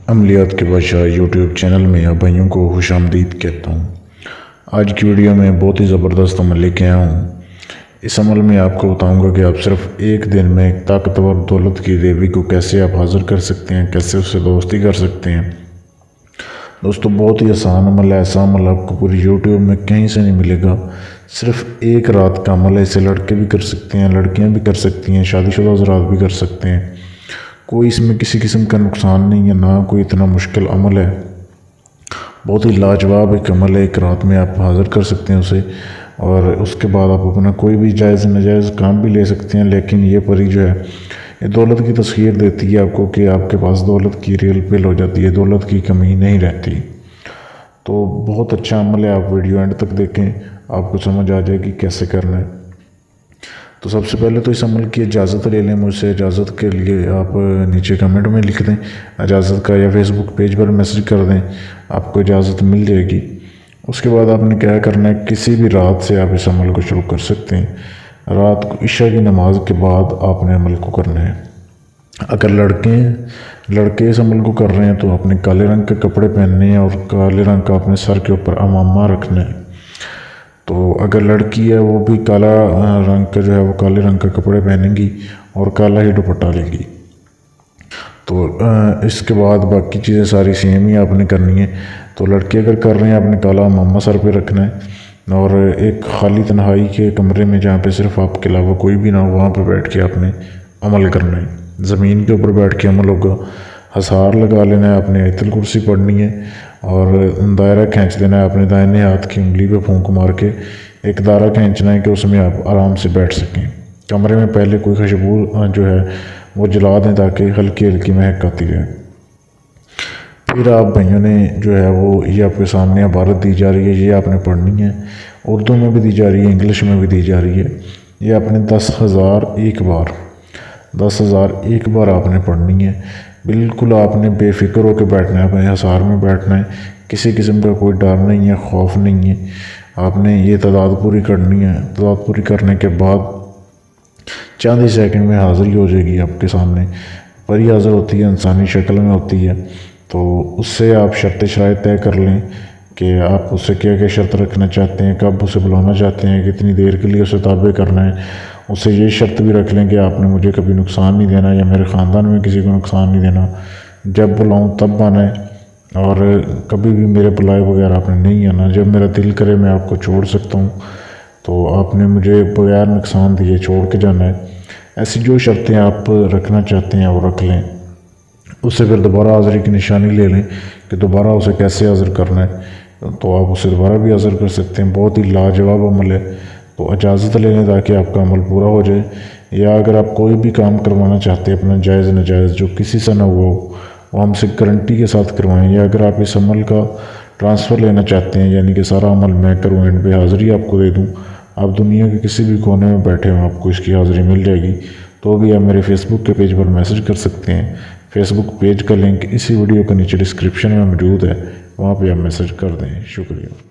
अमलियात के बादशाह YouTube channel में आप भाइयों को खुश आमदीद कहता हूँ। आज की वीडियो में बहुत ही ज़बरदस्त अमल लेके आया हूँ। इस अमल में आपको बताऊँगा कि आप सिर्फ एक दिन में एक ताकतवर दौलत की देवी को कैसे आप हाज़िर कर सकते हैं, कैसे उससे दोस्ती कर सकते हैं। दोस्तों बहुत ही आसान अमल है। ऐसा अमल आपको पूरी यूट्यूब में कहीं से नहीं मिलेगा। सिर्फ एक रात का अमल है। इसे लड़के भी कर सकते हैं, लड़कियाँ भी कर सकती हैं, शादीशुदा हज़रात भी कर सकते हैं। कोई इसमें किसी किस्म का नुकसान नहीं है, ना कोई इतना मुश्किल अमल है। बहुत ही लाजवाब एक अमल है। एक रात में आप हाज़िर कर सकते हैं उसे, और उसके बाद आप अपना कोई भी जायज़ नाजायज़ काम भी ले सकते हैं। लेकिन ये परी जो है ये दौलत की तस्वीर देती है आपको कि आपके पास दौलत की रियल पिल हो जाती है, दौलत की कमी नहीं रहती। तो बहुत अच्छा अमल है। आप वीडियो एंड तक देखें, आपको समझ आ जाएगी कैसे करना है। तो सबसे पहले तो इस अमल की इजाज़त ले लें मुझसे। इजाज़त के लिए आप नीचे कमेंट में लिख दें इजाज़त का, या फेसबुक पेज पर मैसेज कर दें, आपको इजाज़त मिल जाएगी। उसके बाद आपने क्या करना है, किसी भी रात से आप इस अमल को शुरू कर सकते हैं। रात को इशा की नमाज के बाद आपने अमल को करना है। अगर लड़के इस अमल को कर रहे हैं तो आपने काले रंग के कपड़े पहनने हैं और काले रंग का अपने सर के ऊपर अमामा रखना है। तो अगर लड़की है वो भी काला रंग का जो है वो काले रंग का कपड़े पहनेंगी और काला ही दुपट्टा लेंगी। तो इसके बाद बाकी चीज़ें सारी सेम ही आपने करनी है। तो लड़के अगर कर रहे हैं आपने काला अमामा सर पे रखना है और एक खाली तन्हाई के कमरे में जहाँ पे सिर्फ आपके अलावा कोई भी ना हो वहाँ पे बैठ के आपने अमल करना है। ज़मीन के ऊपर बैठ के अमल होगा। हसार लगा लेना है, आपने आयतल कुर्सी पढ़नी है और दायरा खींच देना है। अपने दाहिने हाथ की उंगली पे फूंक मार के एक दायरा खींचना है कि उसमें आप आराम से बैठ सकें। कमरे में पहले कोई खुशबू जो है वो जला दें ताकि हल्की हल्की महक आती है। फिर आप भाइयों ने जो है वो ये आपके सामने इबारत दी जा रही है, ये आपने पढ़नी है। उर्दू में भी दी जा रही है, इंग्लिश में भी दी जा रही है। ये आपने 10,000 एक बार आपने पढ़नी है। बिल्कुल आपने बेफिक्र होकर बैठना है, अपने हसार में बैठना है। किसी किस्म का कोई डर नहीं है, खौफ नहीं है। आपने ये तादाद पूरी करनी है। तादाद पूरी करने के बाद चंद ही सेकंड में हाज़िरी हो जाएगी आपके सामने। परी हाज़िर होती है, इंसानी शक्ल में होती है। तो उससे आप शर्त शराइत तय कर लें कि आप उससे क्या क्या शर्त रखना चाहते हैं, कब उसे बुलाना चाहते हैं, कितनी देर के लिए उसे ताबे करना है। उससे ये शर्त भी रख लें कि आपने मुझे कभी नुकसान नहीं देना या मेरे ख़ानदान में किसी को नुकसान नहीं देना। जब बुलाऊं तब आना है और कभी भी मेरे बुलाए बगैर आपने नहीं आना। जब मेरा दिल करे मैं आपको छोड़ सकता हूँ, तो आपने मुझे बगैर नुकसान दिए छोड़ के जाना है। ऐसी जो शर्तें आप रखना चाहते हैं वो रख लें। उससे फिर दोबारा हाज़िरी की निशानी ले लें कि दोबारा उसे कैसे हाज़िर करना है। तो आप उसे दोबारा भी हाज़िर कर सकते हैं। बहुत ही लाजवाब अमल है। तो इजाज़त ले लें ताकि आपका अमल पूरा हो जाए। या अगर आप कोई भी काम करवाना चाहते हैं अपना जायज़ नाजायज़ जो किसी से ना हुआ हो, वो हमसे गारंटी के साथ करवाएं। या अगर आप इस अमल का ट्रांसफ़र लेना चाहते हैं, यानी कि सारा अमल मैं करूँ, एंड पे हाज़िरी आपको दे दूँ, आप दुनिया के किसी भी कोने में बैठे हों आपको इसकी हाज़िरी मिल जाएगी। तो भी आप मेरे फेसबुक के पेज पर मैसेज कर सकते हैं। फेसबुक पेज का लिंक इसी वीडियो के नीचे डिस्क्रिप्शन में मौजूद है, वहाँ पर आप मैसेज कर दें। शुक्रिया।